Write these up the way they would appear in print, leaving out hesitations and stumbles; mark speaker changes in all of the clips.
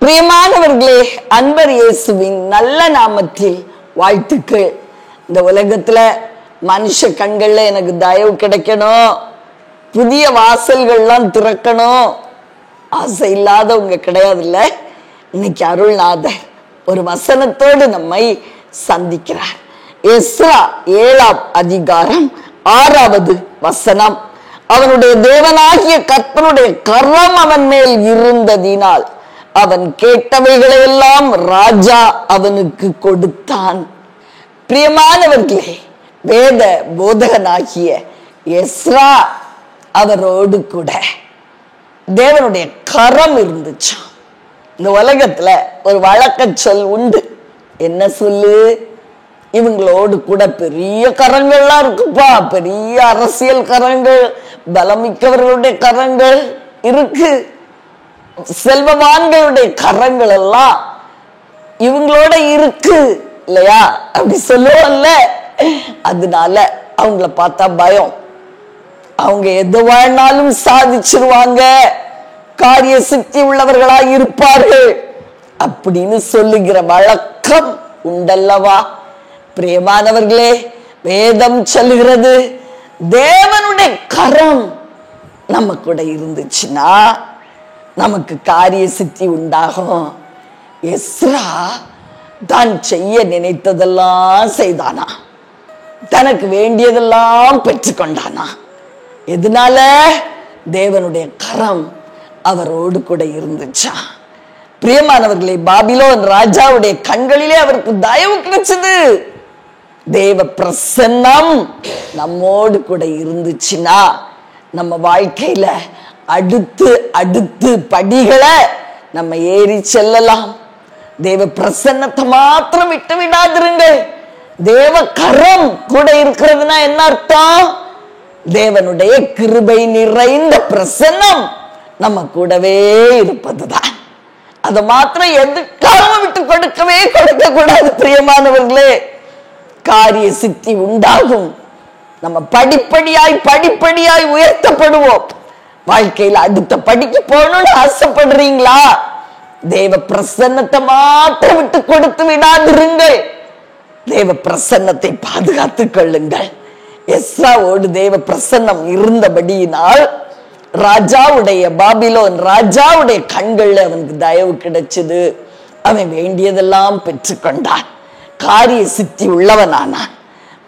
Speaker 1: பிரியமானவர்களே, அன்பர் இயேசுவின் நல்ல நாமத்தில் வாழ்த்துக்கள். இந்த உலகத்துல மனுஷ கண்கள்ல எனக்கு தயவு கிடைக்கணும், புதிய வாசல்கள்லாம் திறக்கணும் ஆசை இல்லாதவங்க கிடையாதுல்ல. இன்னைக்கு அருள்நாதர் ஒரு வசனத்தோடு நம்மை சந்திக்கிறார். எஸ்ரா 7ஆம் அதிகாரம் 6வது வசனம். அவனுடைய தேவனாகிய கர்த்தருடைய கரம் அவன் மேல் இருந்ததினால் அவன் கேட்டவைகளை எல்லாம் ராஜா அவனுக்கு கொடுத்தான். பிரியமானவர்களே, வேத போதகனாகிய எஸ்ரா அவரோடு கூட தேவனுடைய கரம் இருந்துச்சு. இந்த உலகத்துல ஒரு வழக்க சொல் உண்டு. என்ன சொல்லு? இவங்களோடு கூட பெரிய கரங்கள்லாம் இருக்குப்பா, பெரிய அரசியல் கரங்கள், பலமிக்கவர்களுடைய கரங்கள் இருக்கு, செல்வவான்களுடைய கரங்கள் எல்லாம் இவங்களோட இருக்கு இல்லையா? அப்படி சொல்லுவோம்ல. அதனால அவங்கள பார்த்தா பயம். அவங்க எது வாழ்நாளும் சாதிச்சிருவாங்க, காரிய சித்தி உள்ளவர்களா இருப்பார்கள் அப்படின்னு சொல்லுகிற வழக்கம் உண்டல்லவா? பிரியமானவர்களே, வேதம் சொல்லுகிறது தேவனுடைய கரம் நம்ம கூட இருந்துச்சுன்னா நமக்கு காரிய சித்தி உண்டாகும். எஸ்ரா தான் செய்ய நினைத்ததெல்லாம் செய்தானா, தனக்கு வேண்டியதெல்லாம் பெற்றுக்கொண்டானா. எதனால? தேவனுடைய கரம் அவரோடு கூட இருந்துச்சா. பிரியமானவர்களே, பாபிலோன் ராஜாவுடைய கண்களிலே அவருக்கு தயவு கிடைச்சது. தேவ பிரசன்னம் நம்மோடு கூட இருந்துச்சுன்னா நம்ம வாழ்க்கையில அடுத்து அடுத்து படிகளை நம்ம ஏறி செல்லலாம். தேவ பிரசன்னத்தை மாத்திரம் விட்டு விடாதிருங்கள். தேவ கரம் கூட இருக்கிறதுனா என்ன அர்த்தம்? தேவனுடைய கிருபை நிறைந்த பிரசன்னம் நம்ம கூடவே இருப்பதுதான். அதை மாத்திரம் எதுக்காகவும் விட்டு கொடுக்க கூடாது. பிரியமானவர்களே, காரிய சித்தி உண்டாகும். நம்ம படிப்படியாய் உயர்த்தப்படுவோம். வாழ்க்கையில அடுத்த படிக்கு போகணும்னு ஆசைப்படுறீங்களா? தேவ பிரசன்னத்தை மாத்திரம் விட்டு கொடுத்து விடாதிருங்கள். தேவ பிரசன்னத்தை பாதுகாத்துக் கொள்ளுங்கள். எஸ்ராவோடு தேவ பிரசன்னம் இருந்தபடியினால் பாபிலோன் ராஜாவுடைய கண்கள்ல அவனுக்கு தயவு கிடைச்சது. அவன் வேண்டியதெல்லாம் பெற்றுக்கொண்டான், காரிய சித்தி உள்ளவனானான்.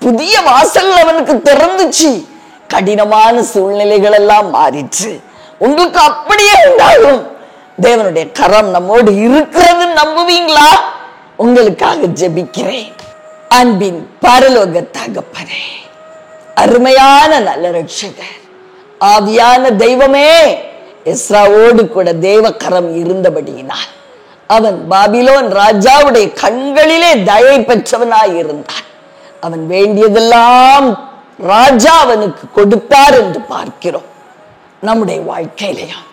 Speaker 1: புதிய வாசல் அவனுக்கு திறந்துச்சு. கடினமான சூழ்நிலைகள் எல்லாம் மாறிற்று. உங்களுக்கு அப்படியே உண்டாகும். தேவனுடைய கரம் நம்மோடு இருக்கிறது நம்புவீங்களா? உங்களுக்காக ஜெபிக்கிறேன். அன்பின் பரலோக தகப்பனே, அருமையான நல்ல ரட்சகர், ஆவியான தெய்வமே, எஸ்ராவோடு கூட தேவ கரம் இருந்தபடியினால் அவன் பாபிலோன் ராஜாவுடைய கண்களிலே தயை பெற்றவனாய் இருந்தான். அவன் வேண்டியதெல்லாம் ராஜா அவனுக்கு கொடுத்தார் என்று பார்க்கிறோம். நம்முடைய வாழ்க்கையிலையும்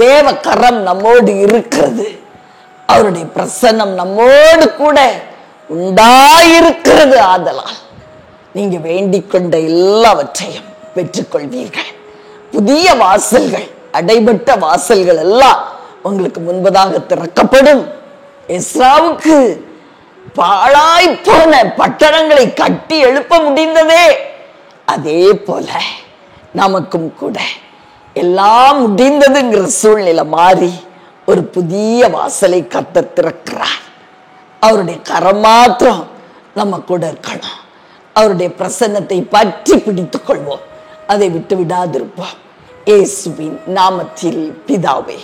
Speaker 1: தேவ கரம் நம்மோடு இருக்கிறது. அவருடைய பிரசன்னம் நம்மோடு கூட உண்டாயிருக்கிறது. ஆதலால் நீங்க வேண்டிக் கொண்ட எல்லாவற்றையும் பெற்றுக்கொள்வீர்கள். புதிய வாசல்கள், அடைபட்ட வாசல்கள் எல்லாம் உங்களுக்கு முன்பதாக திறக்கப்படும். எஸ்ராவுக்கு பாழாய் போன பட்டணங்களை கட்டி எழுப்ப முடிந்ததே, அதே போல நமக்கும் கூட எல்லாம் முடிந்ததுங்கிற சூழ்நிலை மாறி ஒரு புதிய வாசலை கர்த்தர் திறக்கிறார். அவருடைய கரம் மாத்திரம் நம்ம கூட இருக்கணும். அவருடைய பிரசன்னத்தை பற்றி பிடித்துக் கொள்வோம், அதை விட்டு விடாதிருப்போம். இயேசுவின் நாமத்தில் பிதாவே.